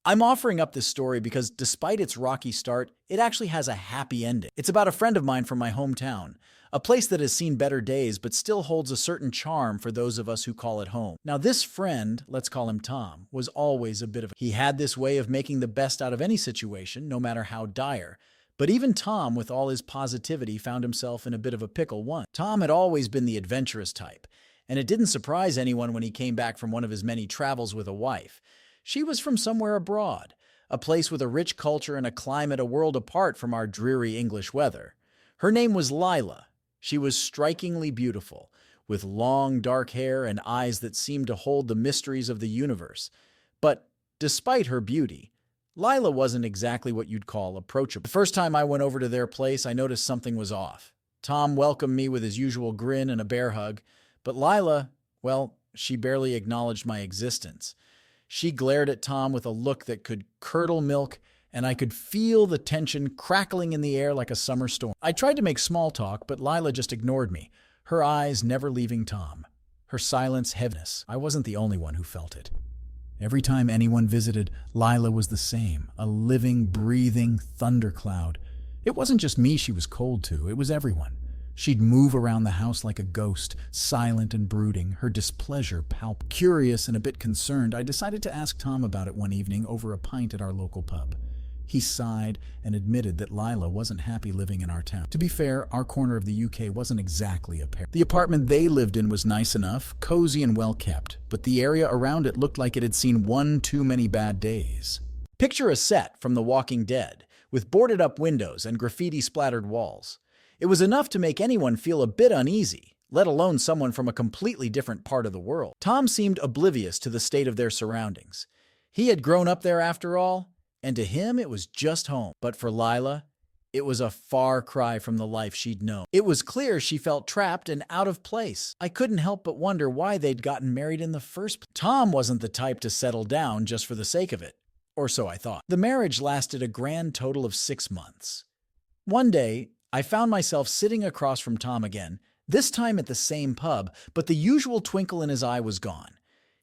I'm offering up this story because despite its rocky start, it actually has a happy ending. It's about a friend of mine from my hometown, a place that has seen better days but still holds a certain charm for those of us who call it home. Now, this friend, let's call him Tom, was always a bit of a... He had this way of making the best out of any situation, no matter how dire. But even Tom, with all his positivity, found himself in a bit of a pickle once. Tom had always been the adventurous type, and it didn't surprise anyone when he came back from one of his many travels with a wife. She was from somewhere abroad, a place with a rich culture and a climate a world apart from our dreary English weather. Her name was Lila. She was strikingly beautiful, with long dark hair and eyes that seemed to hold the mysteries of the universe. But despite her beauty, Lila wasn't exactly what you'd call approachable. The first time I went over to their place, I noticed something was off. Tom welcomed me with his usual grin and a bear hug, but Lila, well, she barely acknowledged my existence. She glared at Tom with a look that could curdle milk, and I could feel the tension crackling in the air like a summer storm. I tried to make small talk, but Lila just ignored me, her eyes never leaving Tom, her silence heaviness. I wasn't the only one who felt it. Every time anyone visited, Lila was the same, a living, breathing thundercloud. It wasn't just me she was cold to, it was everyone. She'd move around the house like a ghost, silent and brooding, her displeasure palpable. Curious and a bit concerned, I decided to ask Tom about it one evening over a pint at our local pub. He sighed and admitted that Lila wasn't happy living in our town. To be fair, our corner of the UK wasn't exactly a paradise. The apartment they lived in was nice enough, cozy and well kept, but the area around it looked like it had seen one too many bad days. Picture a set from The Walking Dead, with boarded-up windows and graffiti-splattered walls. It was enough to make anyone feel a bit uneasy, let alone someone from a completely different part of the world. Tom seemed oblivious to the state of their surroundings. He had grown up there after all, and to him it was just home. But for Lila, it was a far cry from the life she'd known. It was clear she felt trapped and out of place. I couldn't help but wonder why they'd gotten married in the first place. Tom wasn't the type to settle down just for the sake of it, or so I thought. The marriage lasted a grand total of 6 months. One day, I found myself sitting across from Tom again, this time at the same pub, but the usual twinkle in his eye was gone.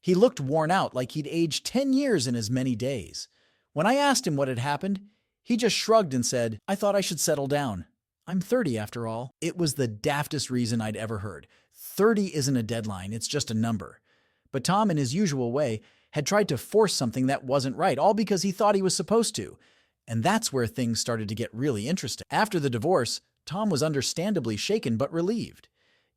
He looked worn out, like he'd aged 10 years in as many days. When I asked him what had happened, he just shrugged and said, "I thought I should settle down. I'm 30 after all." It was the daftest reason I'd ever heard. 30 isn't a deadline, it's just a number. But Tom, in his usual way, had tried to force something that wasn't right, all because he thought he was supposed to. And that's where things started to get really interesting. After the divorce, Tom was understandably shaken but relieved.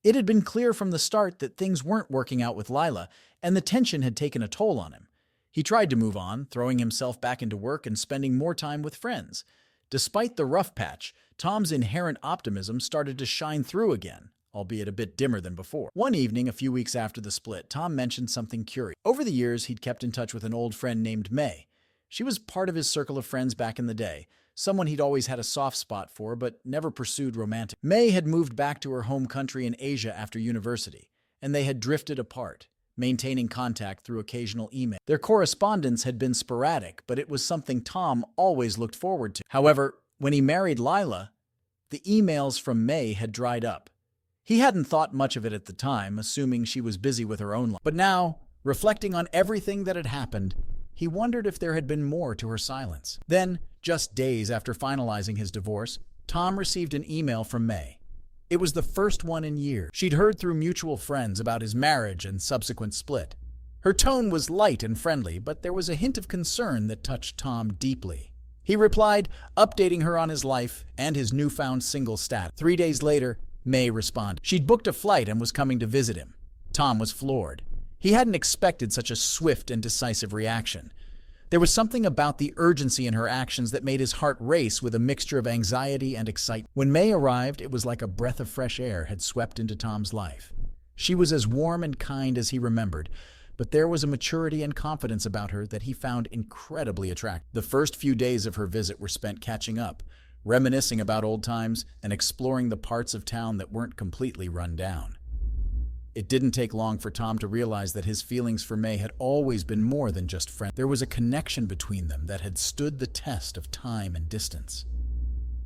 It had been clear from the start that things weren't working out with Lila, and the tension had taken a toll on him. He tried to move on, throwing himself back into work and spending more time with friends. Despite the rough patch, Tom's inherent optimism started to shine through again, albeit a bit dimmer than before. One evening, a few weeks after the split, Tom mentioned something curious. Over the years, he'd kept in touch with an old friend named May. She was part of his circle of friends back in the day, someone he'd always had a soft spot for but never pursued romantic. May had moved back to her home country in Asia after university, and they had drifted apart, maintaining contact through occasional email. Their correspondence had been sporadic, but it was something Tom always looked forward to. However, when he married Lila, the emails from May had dried up. He hadn't thought much of it at the time, assuming she was busy with her own life. But now, reflecting on everything that had happened, he wondered if there had been more to her silence. Then, just days after finalizing his divorce, Tom received an email from May. It was the first one in years. She'd heard through mutual friends about his marriage and subsequent split. Her tone was light and friendly, but there was a hint of concern that touched Tom deeply. He replied, updating her on his life and his newfound single status. 3 days later, May responded. She'd booked a flight and was coming to visit him. Tom was floored. He hadn't expected such a swift and decisive reaction. There was something about the urgency in her actions that made his heart race with a mixture of anxiety and excitement. When May arrived, it was like a breath of fresh air had swept into Tom's life. She was as warm and kind as he remembered, but there was a maturity and confidence about her that he found incredibly attractive. The first few days of her visit were spent catching up, reminiscing about old times and exploring the parts of town that weren't completely run down. It didn't take long for Tom to realize that his feelings for May had always been more than just friends. There was a connection between them that had stood the test of time and distance.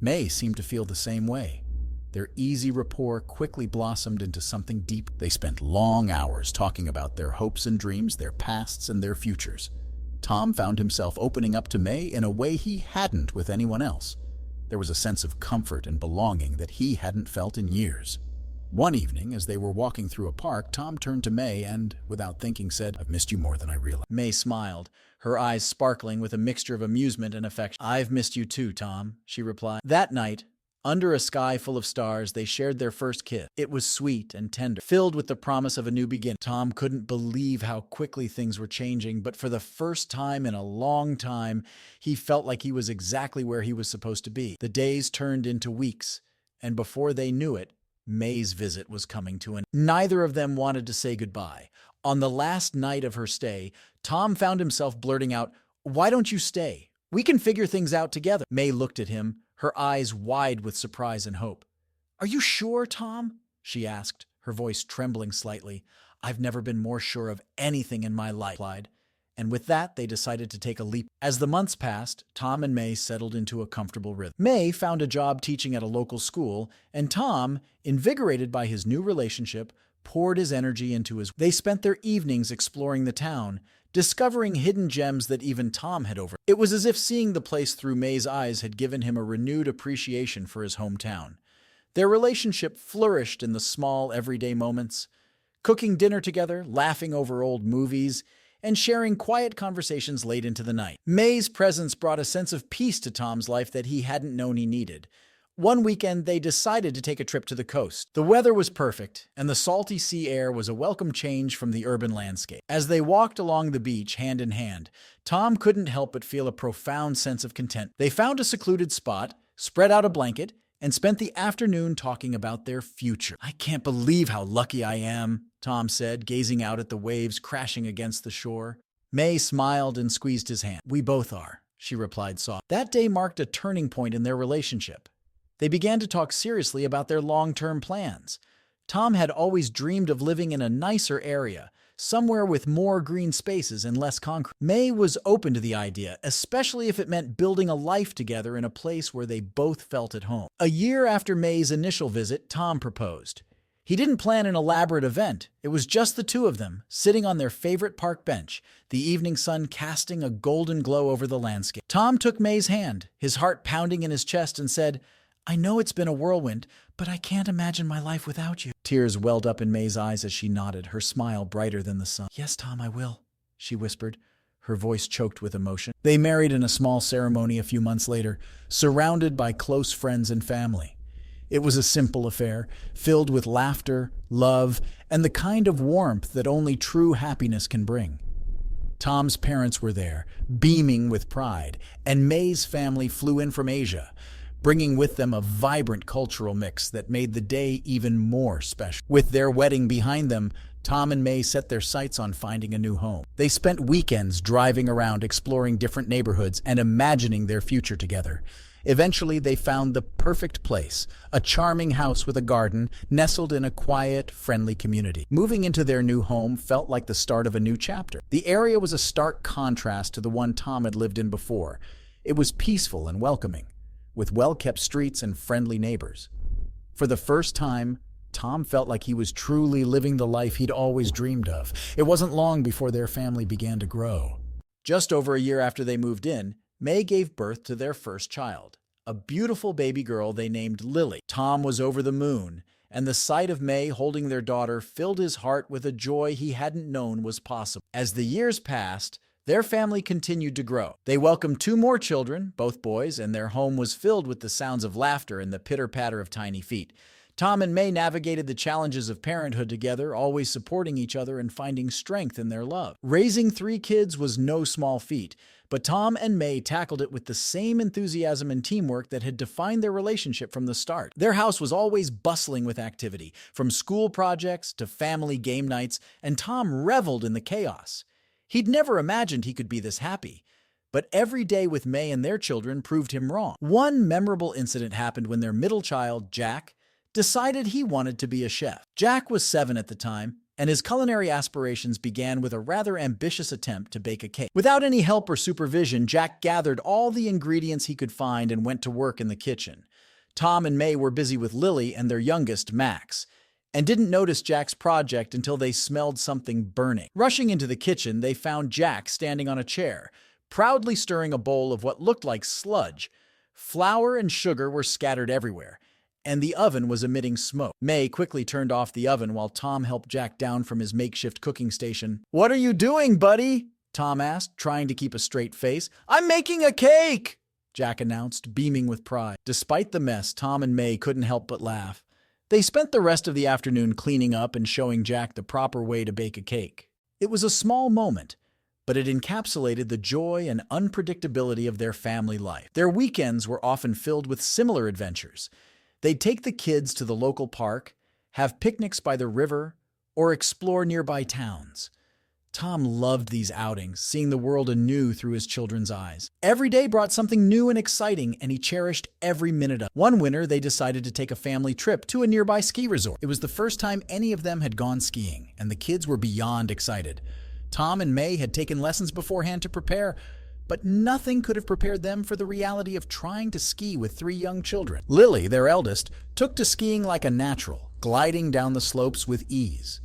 May seemed to feel the same way. Their easy rapport quickly blossomed into something deep. They spent long hours talking about their hopes and dreams, their pasts and their futures. Tom found himself opening up to May in a way he hadn't with anyone else. There was a sense of comfort and belonging that he hadn't felt in years. One evening, as they were walking through a park, Tom turned to May and, without thinking, said, "I've missed you more than I realized." May smiled, her eyes sparkling with a mixture of amusement and affection. "I've missed you too, Tom," she replied. That night, under a sky full of stars, they shared their first kiss. It was sweet and tender, filled with the promise of a new beginning. Tom couldn't believe how quickly things were changing, but for the first time in a long time, he felt like he was exactly where he was supposed to be. The days turned into weeks, and before they knew it, May's visit was coming to an end. Neither of them wanted to say goodbye. On the last night of her stay, Tom found himself blurting out, "Why don't you stay? We can figure things out together." May looked at him, her eyes wide with surprise and hope. "Are you sure, Tom?" she asked, her voice trembling slightly. "I've never been more sure of anything in my life," he replied. And with that, they decided to take a leap. As the months passed, Tom and May settled into a comfortable rhythm. May found a job teaching at a local school, and Tom, invigorated by his new relationship, poured his energy into his work. They spent their evenings exploring the town, discovering hidden gems that even Tom had overlooked. It was as if seeing the place through May's eyes had given him a renewed appreciation for his hometown. Their relationship flourished in the small, everyday moments, cooking dinner together, laughing over old movies, and sharing quiet conversations late into the night. May's presence brought a sense of peace to Tom's life that he hadn't known he needed. One weekend, they decided to take a trip to the coast. The weather was perfect, and the salty sea air was a welcome change from the urban landscape. As they walked along the beach hand in hand, Tom couldn't help but feel a profound sense of content. They found a secluded spot, spread out a blanket, and spent the afternoon talking about their future. "I can't believe how lucky I am," Tom said, gazing out at the waves crashing against the shore. May smiled and squeezed his hand. "We both are," she replied softly. That day marked a turning point in their relationship. They began to talk seriously about their long-term plans. Tom had always dreamed of living in a nicer area, somewhere with more green spaces and less concrete. May was open to the idea, especially if it meant building a life together in a place where they both felt at home. A year after May's initial visit, Tom proposed. He didn't plan an elaborate event. It was just the two of them, sitting on their favorite park bench, the evening sun casting a golden glow over the landscape. Tom took May's hand, his heart pounding in his chest, and said, "I know it's been a whirlwind, but I can't imagine my life without you." Tears welled up in May's eyes as she nodded, her smile brighter than the sun. "Yes, Tom, I will," she whispered, her voice choked with emotion. They married in a small ceremony a few months later, surrounded by close friends and family. It was a simple affair, filled with laughter, love, and the kind of warmth that only true happiness can bring. Tom's parents were there, beaming with pride, and May's family flew in from Asia, bringing with them a vibrant cultural mix that made the day even more special. With their wedding behind them, Tom and May set their sights on finding a new home. They spent weekends driving around, exploring different neighborhoods, and imagining their future together. Eventually, they found the perfect place, a charming house with a garden, nestled in a quiet, friendly community. Moving into their new home felt like the start of a new chapter. The area was a stark contrast to the one Tom had lived in before. It was peaceful and welcoming, with well-kept streets and friendly neighbors. For the first time, Tom felt like he was truly living the life he'd always dreamed of. It wasn't long before their family began to grow. Just over a year after they moved in, May gave birth to their first child, a beautiful baby girl they named Lily. Tom was over the moon, and the sight of May holding their daughter filled his heart with a joy he hadn't known was possible. As the years passed, their family continued to grow. They welcomed 2 more children, both boys, and their home was filled with the sounds of laughter and the pitter-patter of tiny feet. Tom and May navigated the challenges of parenthood together, always supporting each other and finding strength in their love. Raising 3 kids was no small feat, but Tom and May tackled it with the same enthusiasm and teamwork that had defined their relationship from the start. Their house was always bustling with activity, from school projects to family game nights, and Tom reveled in the chaos. He'd never imagined he could be this happy. But every day with May and their children proved him wrong. One memorable incident happened when their middle child, Jack, decided he wanted to be a chef. Jack was 7 at the time, and his culinary aspirations began with a rather ambitious attempt to bake a cake. Without any help or supervision, Jack gathered all the ingredients he could find and went to work in the kitchen. Tom and May were busy with Lily and their youngest, Max. and didn't notice Jack's project until they smelled something burning. Rushing into the kitchen, they found Jack standing on a chair, proudly stirring a bowl of what looked like sludge. Flour and sugar were scattered everywhere, and the oven was emitting smoke. May quickly turned off the oven while Tom helped Jack down from his makeshift cooking station. "What are you doing, buddy?" Tom asked, trying to keep a straight face. "I'm making a cake," Jack announced, beaming with pride. Despite the mess, Tom and May couldn't help but laugh. They spent the rest of the afternoon cleaning up and showing Jack the proper way to bake a cake. It was a small moment, but it encapsulated the joy and unpredictability of their family life. Their weekends were often filled with similar adventures. They'd take the kids to the local park, have picnics by the river, or explore nearby towns. Tom loved these outings, seeing the world anew through his children's eyes. Every day brought something new and exciting, and he cherished every minute of it. One winter, they decided to take a family trip to a nearby ski resort. It was the first time any of them had gone skiing, and the kids were beyond excited. Tom and May had taken lessons beforehand to prepare, but nothing could have prepared them for the reality of trying to ski with 3 young children. Lily, their eldest, took to skiing like a natural, gliding down the slopes with ease.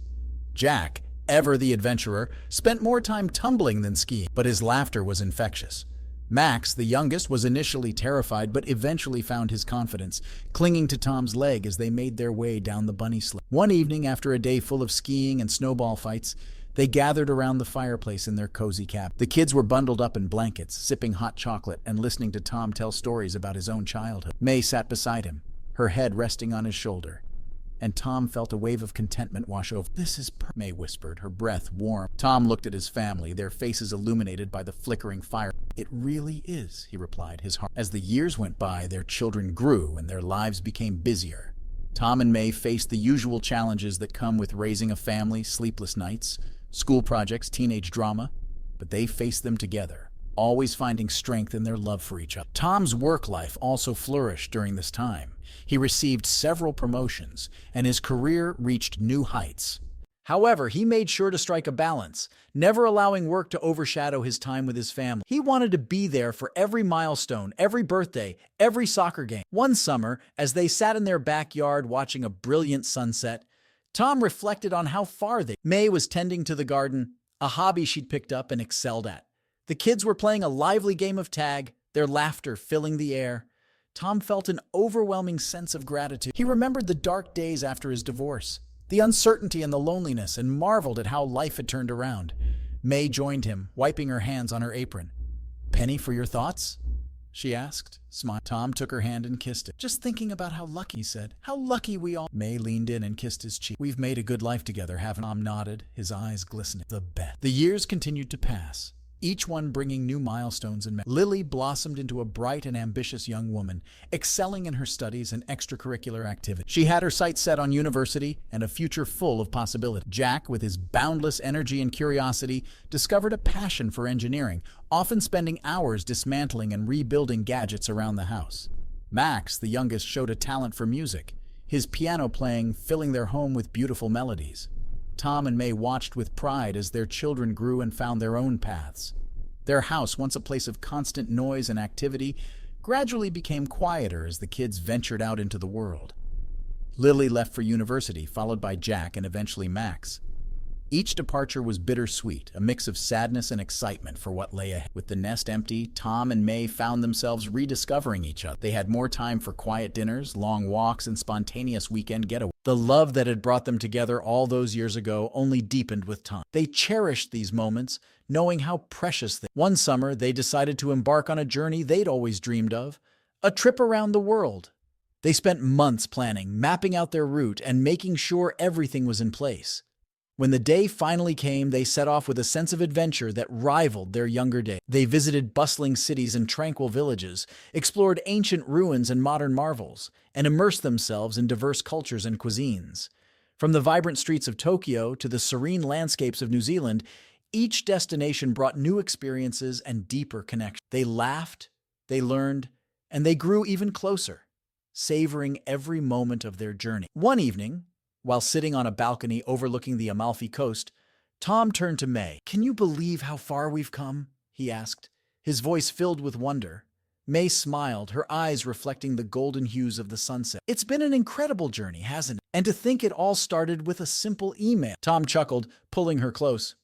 Jack, ever the adventurer, spent more time tumbling than skiing, but his laughter was infectious. Max, the youngest, was initially terrified but eventually found his confidence, clinging to Tom's leg as they made their way down the bunny slope. One evening, after a day full of skiing and snowball fights, they gathered around the fireplace in their cozy cabin. The kids were bundled up in blankets, sipping hot chocolate and listening to Tom tell stories about his own childhood. May sat beside him, her head resting on his shoulder, and Tom felt a wave of contentment wash over. "This is May whispered, her breath warm. Tom looked at his family, their faces illuminated by the flickering fire. "It really is," he replied, his heart. As the years went by, their children grew and their lives became busier. Tom and May faced the usual challenges that come with raising a family: sleepless nights, school projects, teenage drama, but they faced them together, always finding strength in their love for each other. Tom's work life also flourished during this time. He received several promotions, and his career reached new heights. However, he made sure to strike a balance, never allowing work to overshadow his time with his family. He wanted to be there for every milestone, every birthday, every soccer game. One summer, as they sat in their backyard watching a brilliant sunset, Tom reflected on how far May was tending to the garden, a hobby she'd picked up and excelled at. The kids were playing a lively game of tag, their laughter filling the air. Tom felt an overwhelming sense of gratitude. He remembered the dark days after his divorce, the uncertainty and the loneliness, and marveled at how life had turned around. May joined him, wiping her hands on her apron. "Penny, for your thoughts?" she asked, smiling. Tom took her hand and kissed it. "Just thinking about how lucky," he said. "How lucky we all—" May leaned in and kissed his cheek. "We've made a good life together, haven't we?" Tom nodded, his eyes glistening. "The best." The years continued to pass, each one bringing new milestones and Lily blossomed into a bright and ambitious young woman, excelling in her studies and extracurricular activities. She had her sights set on university and a future full of possibility. Jack, with his boundless energy and curiosity, discovered a passion for engineering, often spending hours dismantling and rebuilding gadgets around the house. Max, the youngest, showed a talent for music, his piano playing filling their home with beautiful melodies. Tom and May watched with pride as their children grew and found their own paths. Their house, once a place of constant noise and activity, gradually became quieter as the kids ventured out into the world. Lily left for university, followed by Jack and eventually Max. Each departure was bittersweet, a mix of sadness and excitement for what lay ahead. With the nest empty, Tom and May found themselves rediscovering each other. They had more time for quiet dinners, long walks, and spontaneous weekend getaways. The love that had brought them together all those years ago only deepened with time. They cherished these moments, knowing how precious they were. One summer, they decided to embark on a journey they'd always dreamed of, a trip around the world. They spent months planning, mapping out their route, and making sure everything was in place. When the day finally came, they set off with a sense of adventure that rivaled their younger days. They visited bustling cities and tranquil villages, explored ancient ruins and modern marvels, and immersed themselves in diverse cultures and cuisines. From the vibrant streets of Tokyo to the serene landscapes of New Zealand, each destination brought new experiences and deeper connections. They laughed, they learned, and they grew even closer, savoring every moment of their journey. One evening, while sitting on a balcony overlooking the Amalfi Coast, Tom turned to May. "Can you believe how far we've come?" he asked, his voice filled with wonder. May smiled, her eyes reflecting the golden hues of the sunset. "It's been an incredible journey, hasn't it? And to think it all started with a simple email. Tom chuckled, pulling her close.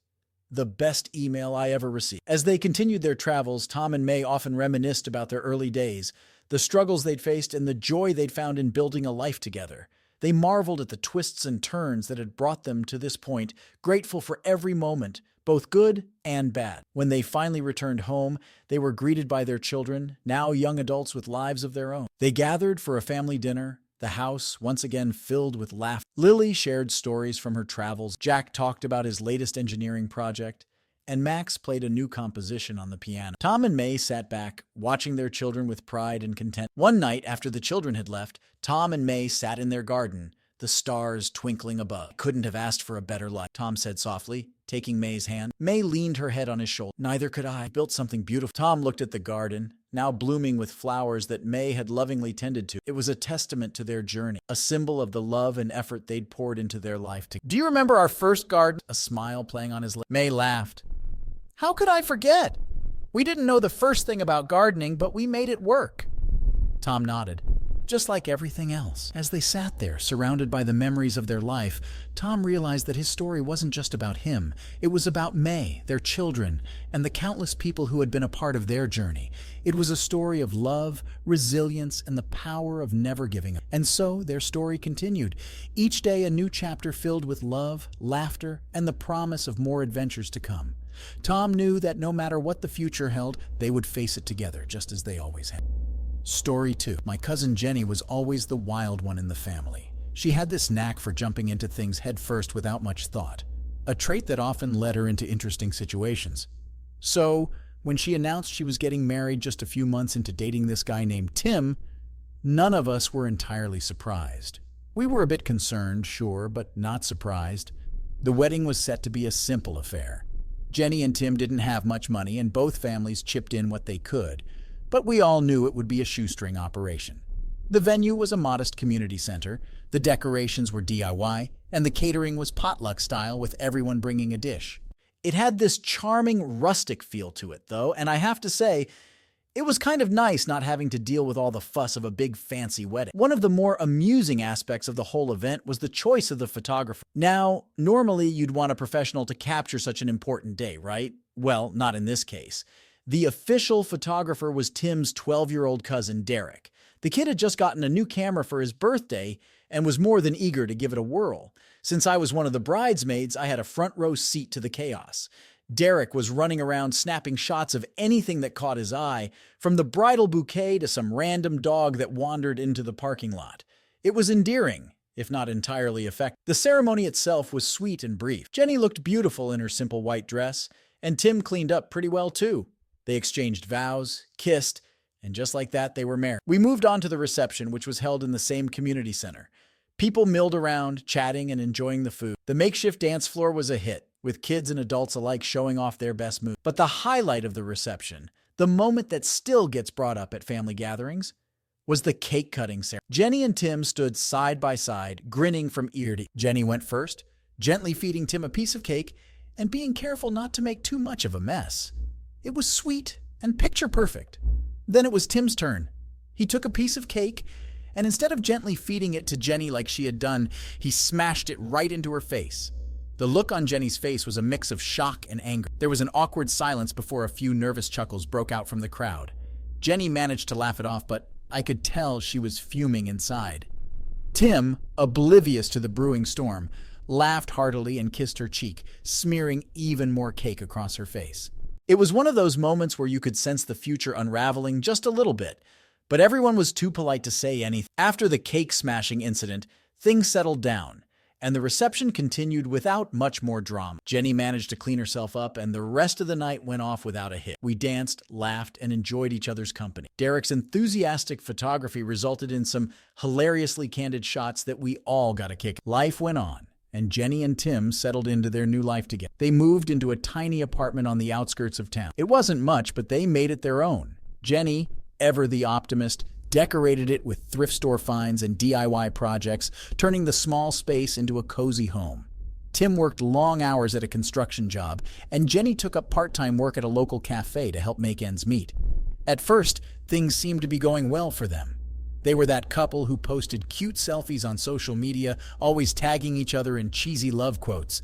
The best email I ever received. As they continued their travels, Tom and May often reminisced about their early days, the struggles they'd faced, and the joy they'd found in building a life together. They marveled at the twists and turns that had brought them to this point, grateful for every moment, both good and bad. When they finally returned home, they were greeted by their children, now young adults with lives of their own. They gathered for a family dinner, the house once again filled with laughter. Lily shared stories from her travels, Jack talked about his latest engineering project, and Max played a new composition on the piano. Tom and May sat back, watching their children with pride and content. One night, after the children had left, Tom and May sat in their garden, the stars twinkling above. "Couldn't have asked for a better life," Tom said softly, taking May's hand. May leaned her head on his shoulder. "Neither could I. Built something beautiful." Tom looked at the garden, now blooming with flowers that May had lovingly tended to. It was a testament to their journey, a symbol of the love and effort they'd poured into their life together. "Do you remember our first garden?" A smile playing on his lips. May laughed. "How could I forget? We didn't know the first thing about gardening, but we made it work." Tom nodded. Just like everything else. As they sat there, surrounded by the memories of their life, Tom realized that his story wasn't just about him. It was about May, their children, and the countless people who had been a part of their journey. It was a story of love, resilience, and the power of never giving up. And so their story continued. Each day a new chapter filled with love, laughter, and the promise of more adventures to come. Tom knew that no matter what the future held, they would face it together, just as they always had. Story 2. My cousin Jenny was always the wild one in the family. She had this knack for jumping into things head first without much thought, a trait that often led her into interesting situations. So, when she announced she was getting married just a few months into dating this guy named Tim, none of us were entirely surprised. We were a bit concerned, sure, but not surprised. The wedding was set to be a simple affair. Jenny and Tim didn't have much money, and both families chipped in what they could. But we all knew it would be a shoestring operation. The venue was a modest community center, the decorations were DIY, and the catering was potluck style with everyone bringing a dish. It had this charming, rustic feel to it, though, and I have to say, it was kind of nice not having to deal with all the fuss of a big fancy wedding. One of the more amusing aspects of the whole event was the choice of the photographer. Now, normally you'd want a professional to capture such an important day, right? Well, not in this case. The official photographer was Tim's 12-year-old cousin, Derek. The kid had just gotten a new camera for his birthday and was more than eager to give it a whirl. Since I was one of the bridesmaids, I had a front row seat to the chaos. Derek was running around snapping shots of anything that caught his eye, from the bridal bouquet to some random dog that wandered into the parking lot. It was endearing, if not entirely effective. The ceremony itself was sweet and brief. Jenny looked beautiful in her simple white dress, and Tim cleaned up pretty well too. They exchanged vows, kissed, and just like that, they were married. We moved on to the reception, which was held in the same community center. People milled around, chatting and enjoying the food. The makeshift dance floor was a hit, with kids and adults alike showing off their best moves. But the highlight of the reception, the moment that still gets brought up at family gatherings, was the cake cutting ceremony. Jenny and Tim stood side by side, grinning from ear to ear. Jenny went first, gently feeding Tim a piece of cake and being careful not to make too much of a mess. It was sweet and picture perfect. Then it was Tim's turn. He took a piece of cake, and instead of gently feeding it to Jenny like she had done, he smashed it right into her face. The look on Jenny's face was a mix of shock and anger. There was an awkward silence before a few nervous chuckles broke out from the crowd. Jenny managed to laugh it off, but I could tell she was fuming inside. Tim, oblivious to the brewing storm, laughed heartily and kissed her cheek, smearing even more cake across her face. It was one of those moments where you could sense the future unraveling just a little bit, but everyone was too polite to say anything. After the cake-smashing incident, things settled down, and the reception continued without much more drama. Jenny managed to clean herself up, and the rest of the night went off without a hitch. We danced, laughed, and enjoyed each other's company. Derek's enthusiastic photography resulted in some hilariously candid shots that we all got a kick. Life went on, and Jenny and Tim settled into their new life together. They moved into a tiny apartment on the outskirts of town. It wasn't much, but they made it their own. Jenny, ever the optimist, decorated it with thrift store finds and DIY projects, turning the small space into a cozy home. Tim worked long hours at a construction job, and Jenny took up part-time work at a local cafe to help make ends meet. At first, things seemed to be going well for them. They were that couple who posted cute selfies on social media, always tagging each other in cheesy love quotes.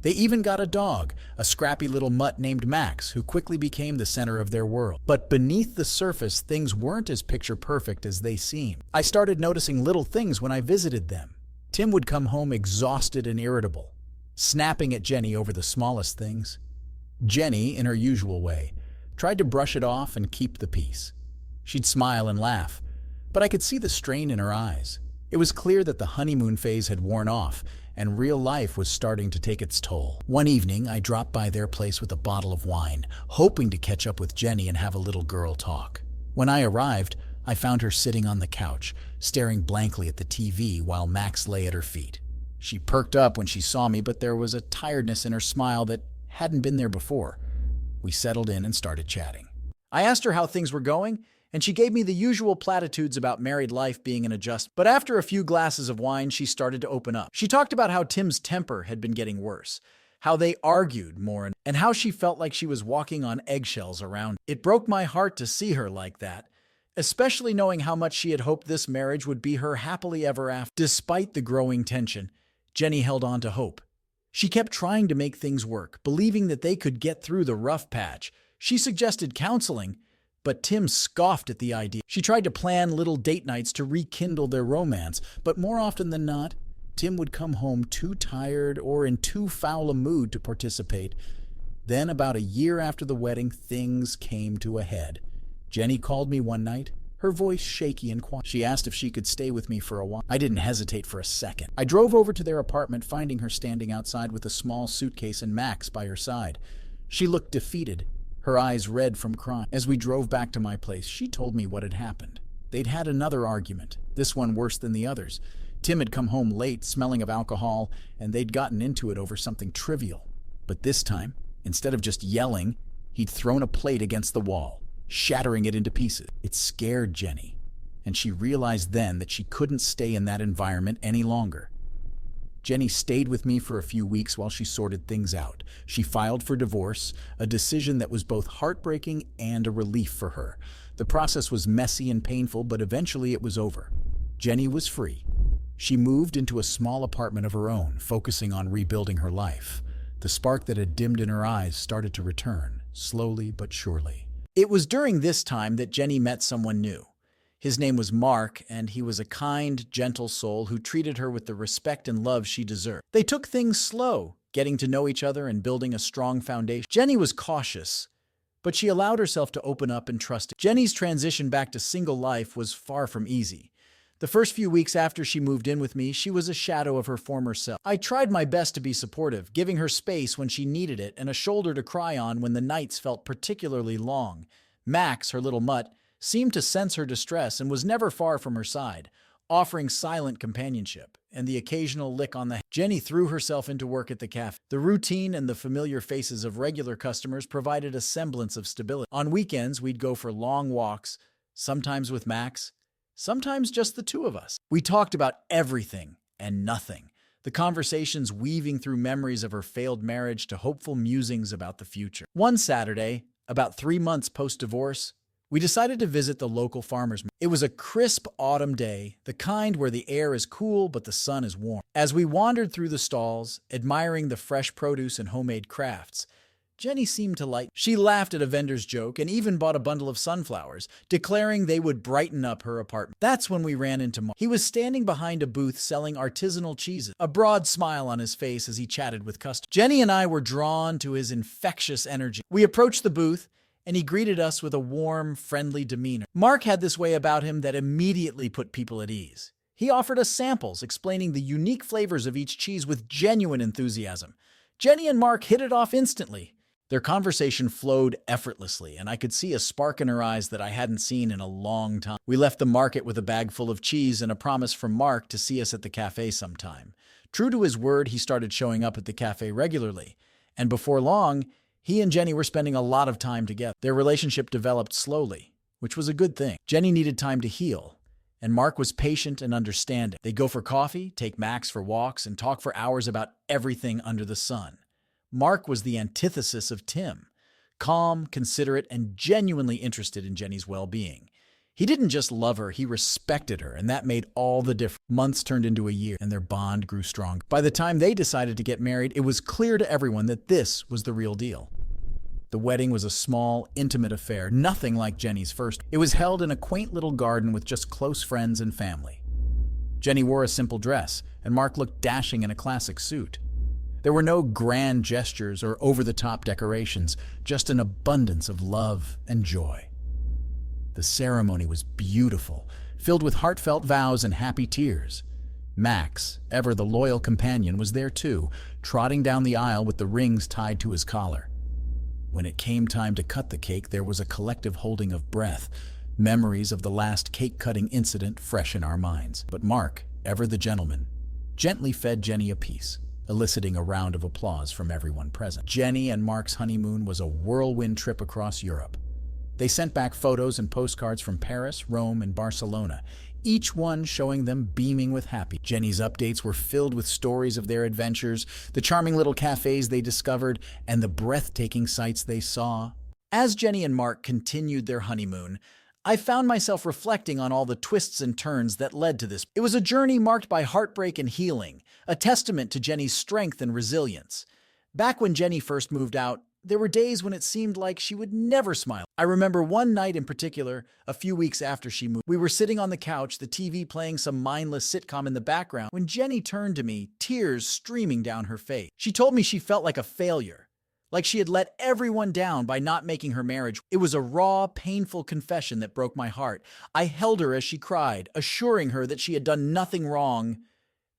They even got a dog, a scrappy little mutt named Max, who quickly became the center of their world. But beneath the surface, things weren't as picture-perfect as they seemed. I started noticing little things when I visited them. Tim would come home exhausted and irritable, snapping at Jenny over the smallest things. Jenny, in her usual way, tried to brush it off and keep the peace. She'd smile and laugh, but I could see the strain in her eyes. It was clear that the honeymoon phase had worn off, and real life was starting to take its toll. One evening, I dropped by their place with a bottle of wine, hoping to catch up with Jenny and have a little girl talk. When I arrived, I found her sitting on the couch, staring blankly at the TV while Max lay at her feet. She perked up when she saw me, but there was a tiredness in her smile that hadn't been there before. We settled in and started chatting. I asked her how things were going, and she gave me the usual platitudes about married life being an adjustment. But after a few glasses of wine, she started to open up. She talked about how Tim's temper had been getting worse, how they argued more, and how she felt like she was walking on eggshells around. It broke my heart to see her like that, especially knowing how much she had hoped this marriage would be her happily ever after. Despite the growing tension, Jenny held on to hope. She kept trying to make things work, believing that they could get through the rough patch. She suggested counseling, but Tim scoffed at the idea. She tried to plan little date nights to rekindle their romance, but more often than not, Tim would come home too tired or in too foul a mood to participate. Then, about a year after the wedding, things came to a head. Jenny called me one night, her voice shaky and quiet. She asked if she could stay with me for a while. I didn't hesitate for a second. I drove over to their apartment, finding her standing outside with a small suitcase and Max by her side. She looked defeated, her eyes red from crying. As we drove back to my place, she told me what had happened. They'd had another argument, this one worse than the others. Tim had come home late, smelling of alcohol, and they'd gotten into it over something trivial. But this time, instead of just yelling, he'd thrown a plate against the wall, shattering it into pieces. It scared Jenny, and she realized then that she couldn't stay in that environment any longer. Jenny stayed with me for a few weeks while she sorted things out. She filed for divorce, a decision that was both heartbreaking and a relief for her. The process was messy and painful, but eventually it was over. Jenny was free. She moved into a small apartment of her own, focusing on rebuilding her life. The spark that had dimmed in her eyes started to return, slowly but surely. It was during this time that Jenny met someone new. His name was Mark, and he was a kind, gentle soul who treated her with the respect and love she deserved. They took things slow, getting to know each other and building a strong foundation. Jenny was cautious, but she allowed herself to open up and trust. Jenny's transition back to single life was far from easy. The first few weeks after she moved in with me, she was a shadow of her former self. I tried my best to be supportive, giving her space when she needed it and a shoulder to cry on when the nights felt particularly long. Max, her little mutt, seemed to sense her distress and was never far from her side, offering silent companionship and the occasional lick on the head. Jenny threw herself into work at the cafe. The routine and the familiar faces of regular customers provided a semblance of stability. On weekends, we'd go for long walks, sometimes with Max, sometimes just the two of us. We talked about everything and nothing, the conversations weaving through memories of her failed marriage to hopeful musings about the future. One Saturday, about 3 months post-divorce, we decided to visit the local farmer's market. It was a crisp autumn day, the kind where the air is cool but the sun is warm. As we wandered through the stalls, admiring the fresh produce and homemade crafts, Jenny seemed to like. She laughed at a vendor's joke and even bought a bundle of sunflowers, declaring they would brighten up her apartment. That's when we ran into Mark. He was standing behind a booth selling artisanal cheeses, a broad smile on his face as he chatted with customers. Jenny and I were drawn to his infectious energy. We approached the booth, and he greeted us with a warm, friendly demeanor. Mark had this way about him that immediately put people at ease. He offered us samples, explaining the unique flavors of each cheese with genuine enthusiasm. Jenny and Mark hit it off instantly. Their conversation flowed effortlessly, and I could see a spark in her eyes that I hadn't seen in a long time. We left the market with a bag full of cheese and a promise from Mark to see us at the cafe sometime. True to his word, he started showing up at the cafe regularly, and before long, he and Jenny were spending a lot of time together. Their relationship developed slowly, which was a good thing. Jenny needed time to heal, and Mark was patient and understanding. They'd go for coffee, take Max for walks, and talk for hours about everything under the sun. Mark was the antithesis of Tim, calm, considerate, and genuinely interested in Jenny's well-being. He didn't just love her, he respected her, and that made all the difference. Months turned into a year, and their bond grew strong. By the time they decided to get married, it was clear to everyone that this was the real deal. The wedding was a small, intimate affair, nothing like Jenny's first. It was held in a quaint little garden with just close friends and family. Jenny wore a simple dress, and Mark looked dashing in a classic suit. There were no grand gestures or over-the-top decorations, just an abundance of love and joy. The ceremony was beautiful, filled with heartfelt vows and happy tears. Max, ever the loyal companion, was there too, trotting down the aisle with the rings tied to his collar. When it came time to cut the cake, there was a collective holding of breath, memories of the last cake-cutting incident fresh in our minds. But Mark, ever the gentleman, gently fed Jenny a piece, eliciting a round of applause from everyone present. Jenny and Mark's honeymoon was a whirlwind trip across Europe. They sent back photos and postcards from Paris, Rome, and Barcelona, each one showing them beaming with happiness. Jenny's updates were filled with stories of their adventures, the charming little cafes they discovered, and the breathtaking sights they saw. As Jenny and Mark continued their honeymoon, I found myself reflecting on all the twists and turns that led to this. It was a journey marked by heartbreak and healing, a testament to Jenny's strength and resilience. Back when Jenny first moved out, there were days when it seemed like she would never smile. I remember one night in particular, a few weeks after she moved. We were sitting on the couch, the TV playing some mindless sitcom in the background, when Jenny turned to me, tears streaming down her face. She told me she felt like a failure, like she had let everyone down by not making her marriage. It was a raw, painful confession that broke my heart. I held her as she cried, assuring her that she had done nothing wrong.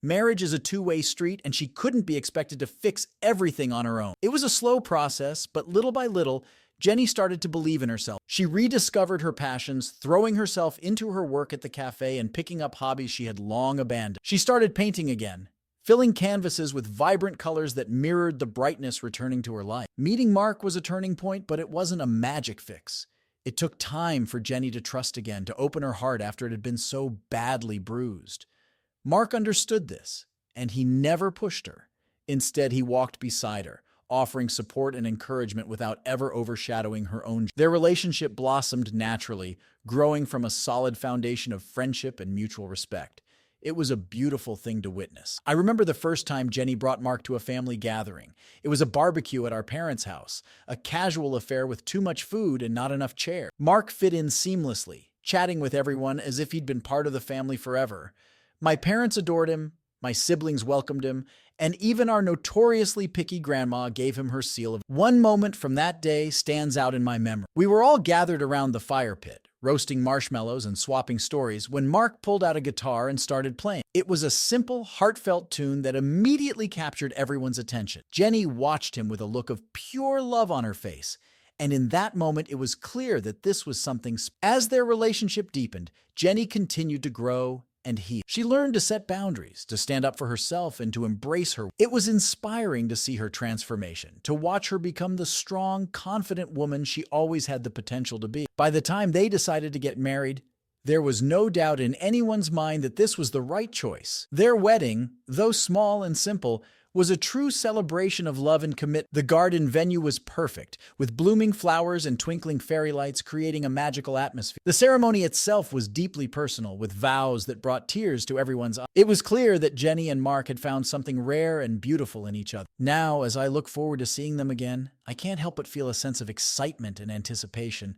Marriage is a two-way street, and she couldn't be expected to fix everything on her own. It was a slow process, but little by little, Jenny started to believe in herself. She rediscovered her passions, throwing herself into her work at the cafe and picking up hobbies she had long abandoned. She started painting again, filling canvases with vibrant colors that mirrored the brightness returning to her life. Meeting Mark was a turning point, but it wasn't a magic fix. It took time for Jenny to trust again, to open her heart after it had been so badly bruised. Mark understood this, and he never pushed her. Instead, he walked beside her, offering support and encouragement without ever overshadowing her own. Their relationship blossomed naturally, growing from a solid foundation of friendship and mutual respect. It was a beautiful thing to witness. I remember the first time Jenny brought Mark to a family gathering. It was a barbecue at our parents' house, a casual affair with too much food and not enough chairs. Mark fit in seamlessly, chatting with everyone as if he'd been part of the family forever. My parents adored him, my siblings welcomed him, and even our notoriously picky grandma gave him her seal of. One moment from that day stands out in my memory. We were all gathered around the fire pit, roasting marshmallows and swapping stories, when Mark pulled out a guitar and started playing. It was a simple, heartfelt tune that immediately captured everyone's attention. Jenny watched him with a look of pure love on her face, and in that moment it was clear that this was something special. As their relationship deepened, Jenny continued to grow and heal. She learned to set boundaries, to stand up for herself, and to embrace her. It was inspiring to see her transformation, to watch her become the strong, confident woman she always had the potential to be. By the time they decided to get married, there was no doubt in anyone's mind that this was the right choice. Their wedding, though small and simple, was a true celebration of love and commitment. The garden venue was perfect, with blooming flowers and twinkling fairy lights creating a magical atmosphere. The ceremony itself was deeply personal, with vows that brought tears to everyone's eyes. It was clear that Jenny and Mark had found something rare and beautiful in each other. Now, as I look forward to seeing them again, I can't help but feel a sense of excitement and anticipation.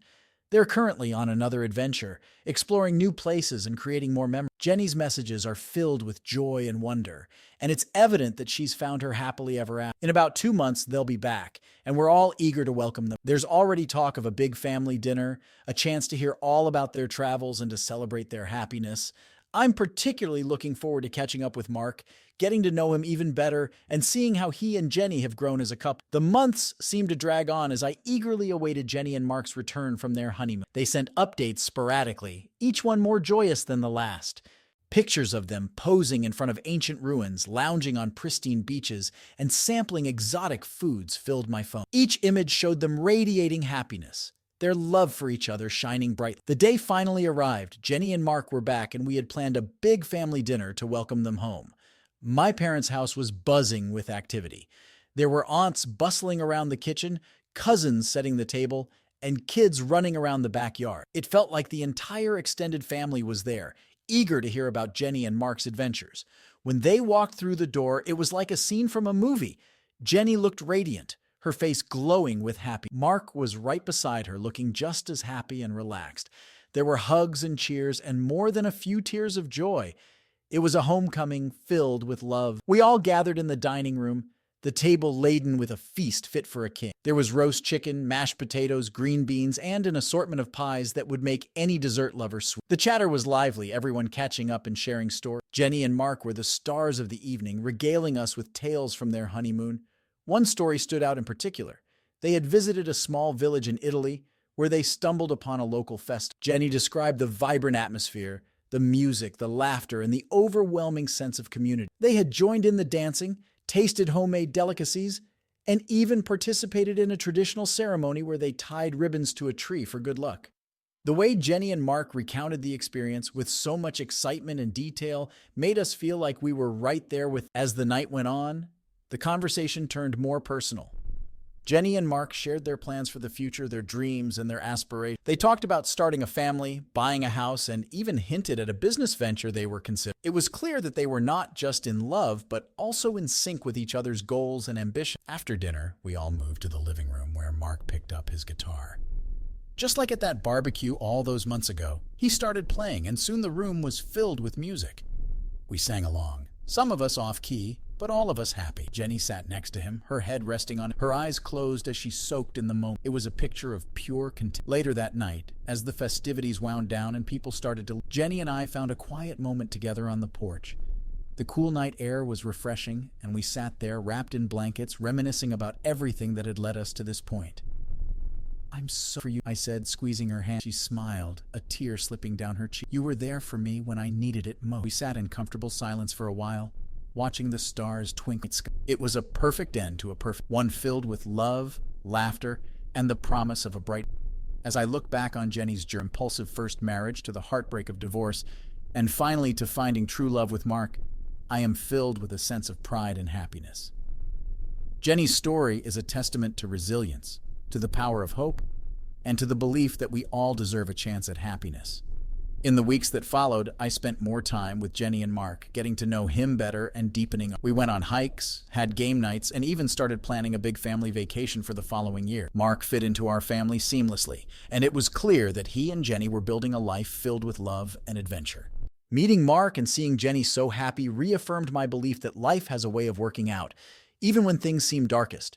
They're currently on another adventure, exploring new places and creating more memories. Jenny's messages are filled with joy and wonder, and it's evident that she's found her happily ever after. In about 2 months, they'll be back, and we're all eager to welcome them. There's already talk of a big family dinner, a chance to hear all about their travels and to celebrate their happiness. I'm particularly looking forward to catching up with Mark, getting to know him even better, and seeing how he and Jenny have grown as a couple. The months seemed to drag on as I eagerly awaited Jenny and Mark's return from their honeymoon. They sent updates sporadically, each one more joyous than the last. Pictures of them posing in front of ancient ruins, lounging on pristine beaches, and sampling exotic foods filled my phone. Each image showed them radiating happiness, their love for each other shining brightly. The day finally arrived. Jenny and Mark were back, and we had planned a big family dinner to welcome them home. My parents' house was buzzing with activity. There were aunts bustling around the kitchen, cousins setting the table, and kids running around the backyard. It felt like the entire extended family was there, eager to hear about Jenny and Mark's adventures. When they walked through the door, it was like a scene from a movie. Jenny looked radiant, her face glowing with happiness. Mark was right beside her, looking just as happy and relaxed. There were hugs and cheers and more than a few tears of joy. It was a homecoming filled with love. We all gathered in the dining room, the table laden with a feast fit for a king. There was roast chicken, mashed potatoes, green beans, and an assortment of pies that would make any dessert lover sweet. The chatter was lively, everyone catching up and sharing stories. Jenny and Mark were the stars of the evening, regaling us with tales from their honeymoon. One story stood out in particular. They had visited a small village in Italy where they stumbled upon a local festival. Jenny described the vibrant atmosphere, the music, the laughter, and the overwhelming sense of community. They had joined in the dancing, tasted homemade delicacies, and even participated in a traditional ceremony where they tied ribbons to a tree for good luck. The way Jenny and Mark recounted the experience with so much excitement and detail made us feel like we were right there with. As the night went on, the conversation turned more personal. Jenny and Mark shared their plans for the future, their dreams, and their aspirations. They talked about starting a family, buying a house, and even hinted at a business venture they were considering. It was clear that they were not just in love, but also in sync with each other's goals and ambitions. After dinner, we all moved to the living room where Mark picked up his guitar. Just like at that barbecue all those months ago, he started playing, and soon the room was filled with music. We sang along, some of us off-key, but all of us happy. Jenny sat next to him, her head resting on her eyes closed as she soaked in the moment. It was a picture of pure content. Later that night, as the festivities wound down and people started to, Jenny and I found a quiet moment together on the porch. The cool night air was refreshing, and we sat there wrapped in blankets, reminiscing about everything that had led us to this point. "I'm so for you," I said, squeezing her hand. She smiled, a tear slipping down her cheek. "You were there for me when I needed it most." We sat in comfortable silence for a while, watching the stars twinkle. It was a perfect end to a perfect one, filled with love, laughter, and the promise of a bright. As I look back on Jenny's impulsive first marriage to the heartbreak of divorce, and finally to finding true love with Mark, I am filled with a sense of pride and happiness. Jenny's story is a testament to resilience, to the power of hope, and to the belief that we all deserve a chance at happiness. In the weeks that followed, I spent more time with Jenny and Mark, getting to know him better and deepening. We went on hikes, had game nights, and even started planning a big family vacation for the following year. Mark fit into our family seamlessly, and it was clear that he and Jenny were building a life filled with love and adventure. Meeting Mark and seeing Jenny so happy reaffirmed my belief that life has a way of working out, even when things seem darkest.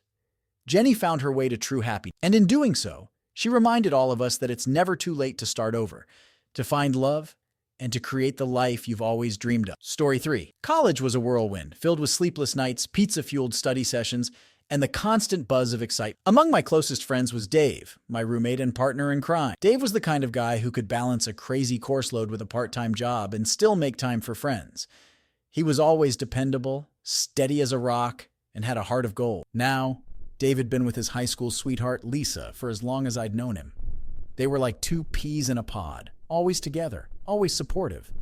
Jenny found her way to true happiness, and in doing so, she reminded all of us that it's never too late to start over, to find love, and to create the life you've always dreamed of. Story 3. College was a whirlwind, filled with sleepless nights, pizza-fueled study sessions, and the constant buzz of excitement. Among my closest friends was Dave, my roommate and partner in crime. Dave was the kind of guy who could balance a crazy course load with a part-time job and still make time for friends. He was always dependable, steady as a rock, and had a heart of gold. Now, Dave had been with his high school sweetheart, Lisa, for as long as I'd known him. They were like two peas in a pod, always together, always supportive.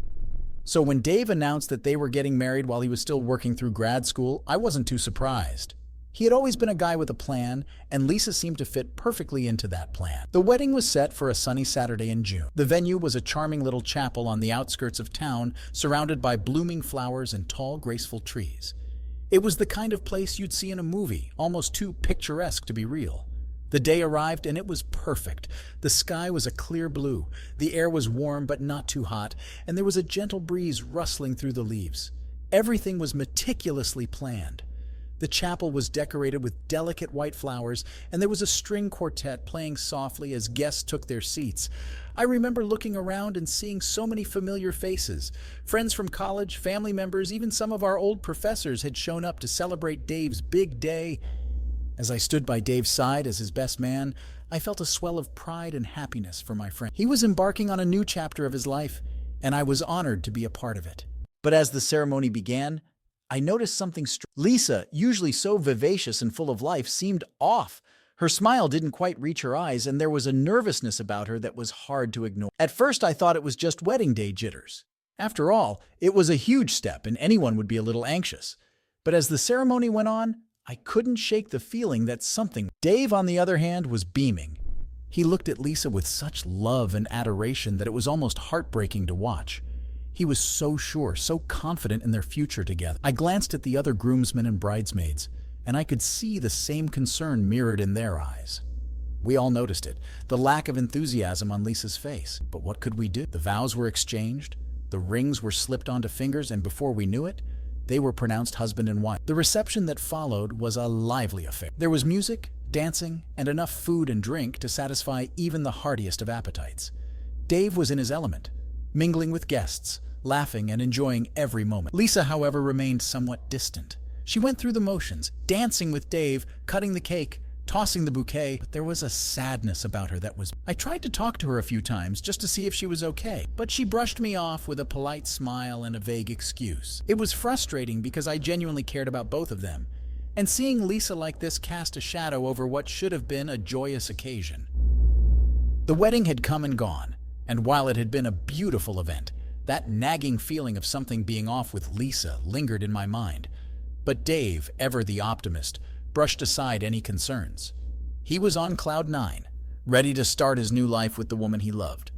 So when Dave announced that they were getting married while he was still working through grad school, I wasn't too surprised. He had always been a guy with a plan, and Lisa seemed to fit perfectly into that plan. The wedding was set for a sunny Saturday in June. The venue was a charming little chapel on the outskirts of town, surrounded by blooming flowers and tall, graceful trees. It was the kind of place you'd see in a movie, almost too picturesque to be real. The day arrived and it was perfect. The sky was a clear blue, the air was warm but not too hot, and there was a gentle breeze rustling through the leaves. Everything was meticulously planned. The chapel was decorated with delicate white flowers, and there was a string quartet playing softly as guests took their seats. I remember looking around and seeing so many familiar faces. Friends from college, family members, even some of our old professors had shown up to celebrate Dave's big day. As I stood by Dave's side as his best man, I felt a swell of pride and happiness for my friend. He was embarking on a new chapter of his life, and I was honored to be a part of it. But as the ceremony began, I noticed something strange. Lisa, usually so vivacious and full of life, seemed off. Her smile didn't quite reach her eyes, and there was a nervousness about her that was hard to ignore. At first, I thought it was just wedding day jitters. After all, it was a huge step, and anyone would be a little anxious. But as the ceremony went on, I couldn't shake the feeling that something. Dave, on the other hand, was beaming. He looked at Lisa with such love and adoration that it was almost heartbreaking to watch. He was so sure, so confident in their future together. I glanced at the other groomsmen and bridesmaids, and I could see the same concern mirrored in their eyes. We all noticed it, the lack of enthusiasm on Lisa's face. But what could we do? The vows were exchanged, the rings were slipped onto fingers, and before we knew it, they were pronounced husband and wife. The reception that followed was a lively affair. There was music, dancing, and enough food and drink to satisfy even the heartiest of appetites. Dave was in his element, mingling with guests, laughing and enjoying every moment. Lisa, however, remained somewhat distant. She went through the motions, dancing with Dave, cutting the cake, tossing the bouquet, but there was a sadness about her that was... I tried to talk to her a few times just to see if she was okay, but she brushed me off with a polite smile and a vague excuse. It was frustrating because I genuinely cared about both of them, and seeing Lisa like this cast a shadow over what should have been a joyous occasion. The wedding had come and gone, and while it had been a beautiful event, that nagging feeling of something being off with Lisa lingered in my mind. But Dave, ever the optimist, brushed aside any concerns. He was on cloud nine, ready to start his new life with the woman he loved.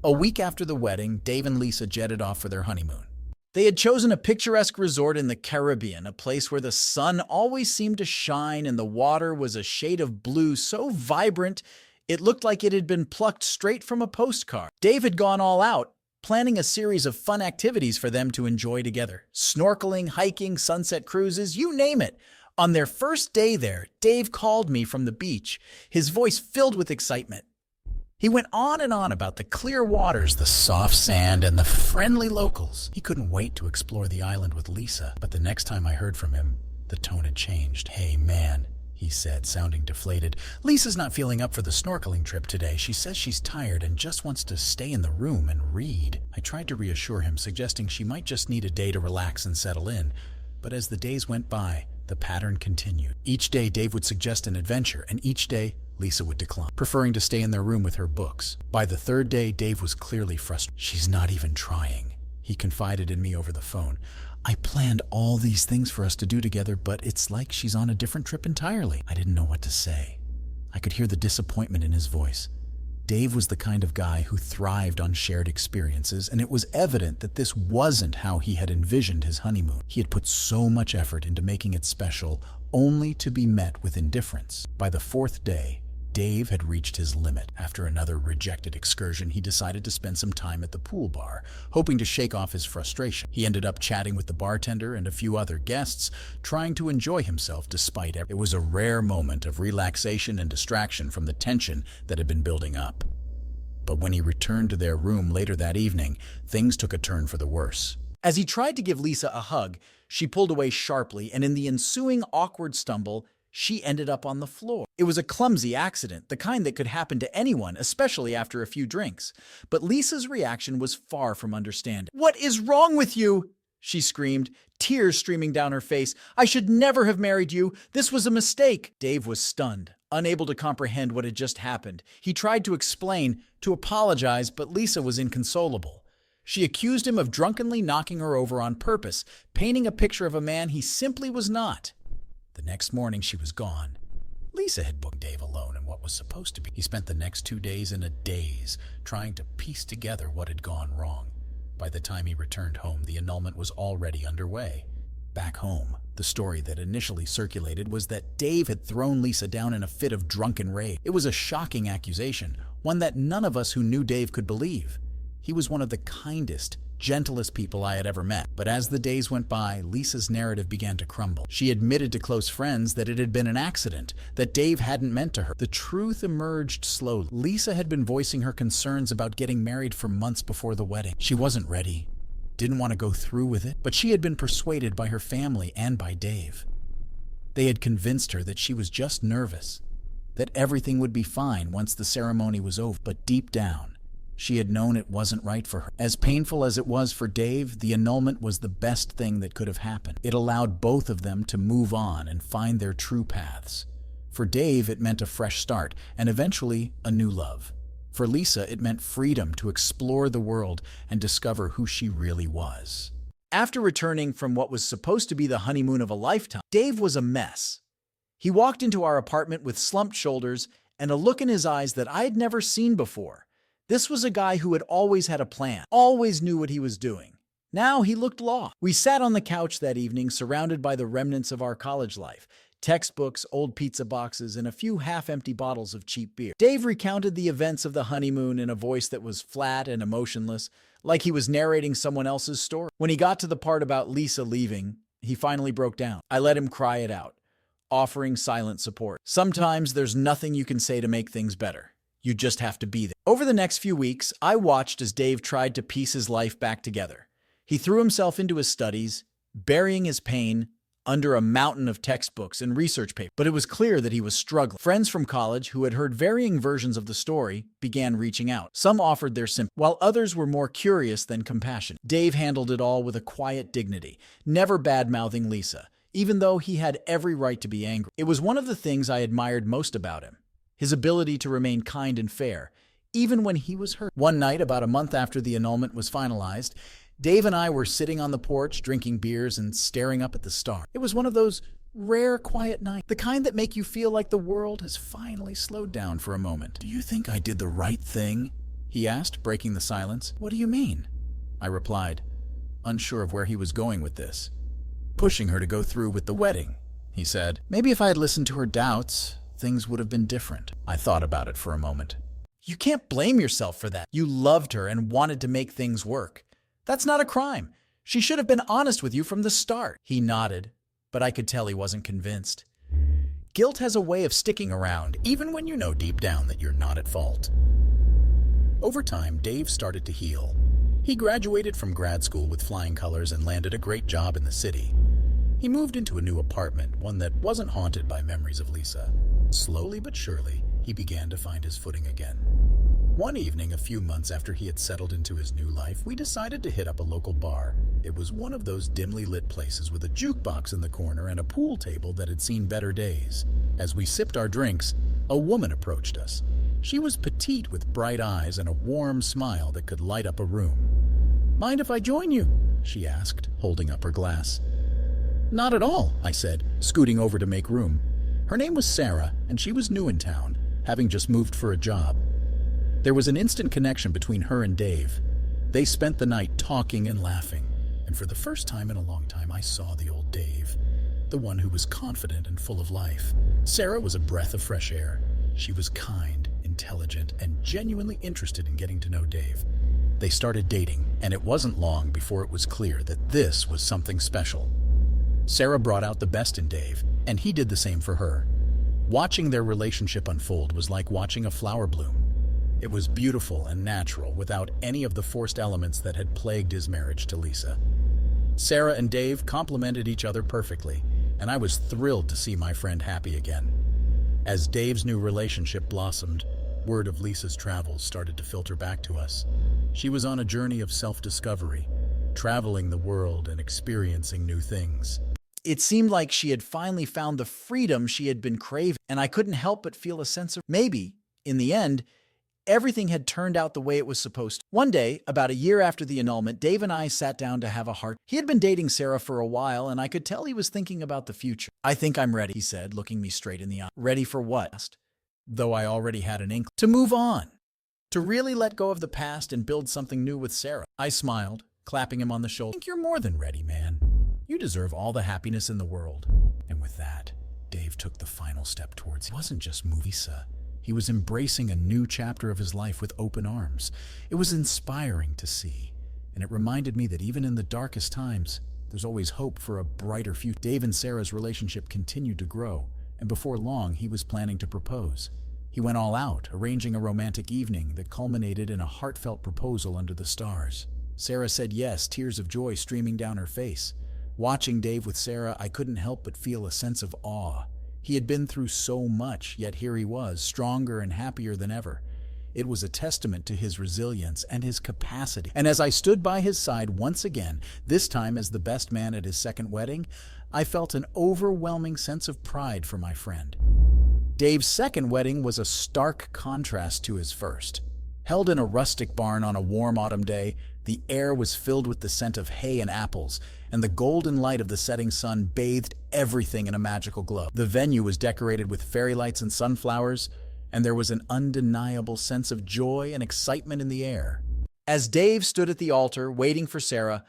A week after the wedding, Dave and Lisa jetted off for their honeymoon. They had chosen a picturesque resort in the Caribbean, a place where the sun always seemed to shine and the water was a shade of blue so vibrant it looked like it had been plucked straight from a postcard. Dave had gone all out, planning a series of fun activities for them to enjoy together. Snorkeling, hiking, sunset cruises, you name it. On their first day there, Dave called me from the beach, his voice filled with excitement. He went on and on about the clear waters, the soft sand, and the friendly locals. He couldn't wait to explore the island with Lisa, but the next time I heard from him, the tone had changed. "Hey, man," he said, sounding deflated. "Lisa's not feeling up for the snorkeling trip today. She says she's tired and just wants to stay in the room and read." I tried to reassure him, suggesting she might just need a day to relax and settle in. But as the days went by, the pattern continued. Each day, Dave would suggest an adventure, and each day, Lisa would decline, preferring to stay in their room with her books. By the third day, Dave was clearly frustrated. "She's not even trying," he confided in me over the phone. "I planned all these things for us to do together, but it's like she's on a different trip entirely." I didn't know what to say. I could hear the disappointment in his voice. Dave was the kind of guy who thrived on shared experiences, and it was evident that this wasn't how he had envisioned his honeymoon. He had put so much effort into making it special, only to be met with indifference. By the fourth day, Dave had reached his limit. After another rejected excursion, he decided to spend some time at the pool bar, hoping to shake off his frustration. He ended up chatting with the bartender and a few other guests, trying to enjoy himself despite everything. It was a rare moment of relaxation and distraction from the tension that had been building up. But when he returned to their room later that evening, things took a turn for the worse. As he tried to give Lisa a hug, she pulled away sharply, and in the ensuing awkward stumble, she ended up on the floor. It was a clumsy accident, the kind that could happen to anyone, especially after a few drinks. But Lisa's reaction was far from understanding. "What is wrong with you?" she screamed, tears streaming down her face. "I should never have married you. This was a mistake." Dave was stunned, unable to comprehend what had just happened. He tried to explain, to apologize, but Lisa was inconsolable. She accused him of drunkenly knocking her over on purpose, painting a picture of a man he simply was not. The next morning, she was gone. Lisa had booked Dave alone in what was supposed to be. He spent the next 2 days in a daze, trying to piece together what had gone wrong. By the time he returned home, the annulment was already underway. Back home, the story that initially circulated was that Dave had thrown Lisa down in a fit of drunken rage. It was a shocking accusation, one that none of us who knew Dave could believe. He was one of the kindest, gentlest people I had ever met. But as the days went by, Lisa's narrative began to crumble. She admitted to close friends that it had been an accident, that Dave hadn't meant to her. The truth emerged slowly. Lisa had been voicing her concerns about getting married for months before the wedding. She wasn't ready, didn't want to go through with it, but she had been persuaded by her family and by Dave. They had convinced her that she was just nervous, that everything would be fine once the ceremony was over. But deep down, she had known it wasn't right for her. As painful as it was for Dave, the annulment was the best thing that could have happened. It allowed both of them to move on and find their true paths. For Dave, it meant a fresh start, and eventually a new love. For Lisa, it meant freedom to explore the world and discover who she really was. After returning from what was supposed to be the honeymoon of a lifetime, Dave was a mess. He walked into our apartment with slumped shoulders and a look in his eyes that I had never seen before. This was a guy who had always had a plan, always knew what he was doing. Now he looked lost. We sat on the couch that evening, surrounded by the remnants of our college life. Textbooks, old pizza boxes, and a few half-empty bottles of cheap beer. Dave recounted the events of the honeymoon in a voice that was flat and emotionless, like he was narrating someone else's story. When he got to the part about Lisa leaving, he finally broke down. I let him cry it out, offering silent support. Sometimes there's nothing you can say to make things better. You just have to be there. Over the next few weeks, I watched as Dave tried to piece his life back together. He threw himself into his studies, burying his pain under a mountain of textbooks and research papers. But it was clear that he was struggling. Friends from college who had heard varying versions of the story began reaching out. Some offered their sympathy, while others were more curious than compassionate. Dave handled it all with a quiet dignity, never bad-mouthing Lisa, even though he had every right to be angry. It was one of the things I admired most about him, his ability to remain kind and fair, even when he was hurt. One night, about a month after the annulment was finalized, Dave and I were sitting on the porch, drinking beers and staring up at the stars. It was one of those rare, quiet nights, the kind that make you feel like the world has finally slowed down for a moment. "Do you think I did the right thing?" he asked, breaking the silence. "What do you mean?" I replied, unsure of where he was going with this. "Pushing her to go through with the wedding," he said. "Maybe if I had listened to her doubts, things would have been different." I thought about it for a moment. "You can't blame yourself for that. You loved her and wanted to make things work. That's not a crime. She should have been honest with you from the start." He nodded, but I could tell he wasn't convinced. Guilt has a way of sticking around, even when you know deep down that you're not at fault. Over time, Dave started to heal. He graduated from grad school with flying colors and landed a great job in the city. He moved into a new apartment, one that wasn't haunted by memories of Lisa. Slowly but surely, he began to find his footing again. One evening, a few months after he had settled into his new life, we decided to hit up a local bar. It was one of those dimly lit places with a jukebox in the corner and a pool table that had seen better days. As we sipped our drinks, a woman approached us. She was petite with bright eyes and a warm smile that could light up a room. "Mind if I join you?" she asked, holding up her glass. "Not at all," I said, scooting over to make room. Her name was Sarah, and she was new in town, having just moved for a job. There was an instant connection between her and Dave. They spent the night talking and laughing, and for the first time in a long time I saw the old Dave, the one who was confident and full of life. Sarah was a breath of fresh air. She was kind, intelligent, and genuinely interested in getting to know Dave. They started dating, and it wasn't long before it was clear that this was something special. Sarah brought out the best in Dave, and he did the same for her. Watching their relationship unfold was like watching a flower bloom. It was beautiful and natural, without any of the forced elements that had plagued his marriage to Lisa. Sarah and Dave complemented each other perfectly, and I was thrilled to see my friend happy again. As Dave's new relationship blossomed, word of Lisa's travels started to filter back to us. She was on a journey of self-discovery, traveling the world and experiencing new things. It seemed like she had finally found the freedom she had been craving, and I couldn't help but feel a sense of maybe, in the end, everything had turned out the way it was supposed to. One day, about a year after the annulment, Dave and I sat down to have a heart. He had been dating Sarah for a while, and I could tell he was thinking about the future. "I think I'm ready," he said, looking me straight in the eye. "Ready for what?" Though I already had an inkling. "To move on. To really let go of the past and build something new with Sarah." I smiled, clapping him on the shoulder. "I think you're more than ready, man. You deserve all the happiness in the world." And with that, Dave took the final step towards it. It wasn't just Lisa. He was embracing a new chapter of his life with open arms. It was inspiring to see, and it reminded me that even in the darkest times, there's always hope for a brighter future. Dave and Sarah's relationship continued to grow, and before long, he was planning to propose. He went all out, arranging a romantic evening that culminated in a heartfelt proposal under the stars. Sarah said yes, tears of joy streaming down her face. Watching Dave with Sarah, I couldn't help but feel a sense of awe. He had been through so much, yet here he was, stronger and happier than ever. It was a testament to his resilience and his capacity. And as I stood by his side once again, this time as the best man at his second wedding, I felt an overwhelming sense of pride for my friend. Dave's second wedding was a stark contrast to his first. Held in a rustic barn on a warm autumn day, the air was filled with the scent of hay and apples, and the golden light of the setting sun bathed everything in a magical glow. The venue was decorated with fairy lights and sunflowers, and there was an undeniable sense of joy and excitement in the air. As Dave stood at the altar waiting for Sarah,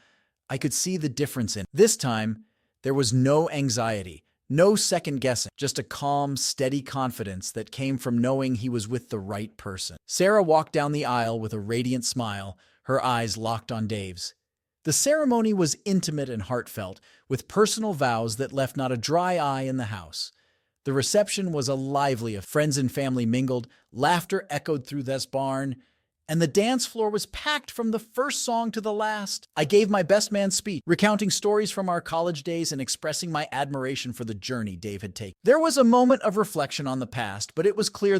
I could see the difference in. This time, there was no anxiety, no second guessing, just a calm, steady confidence that came from knowing he was with the right person. Sarah walked down the aisle with a radiant smile, her eyes locked on Dave's. The ceremony was intimate and heartfelt, with personal vows that left not a dry eye in the house. The reception was a lively affair. Friends and family mingled, laughter echoed through this barn, and the dance floor was packed from the first song to the last. I gave my best man speech, recounting stories from our college days and expressing my admiration for the journey Dave had taken. There was a moment of reflection on the past, but it was clear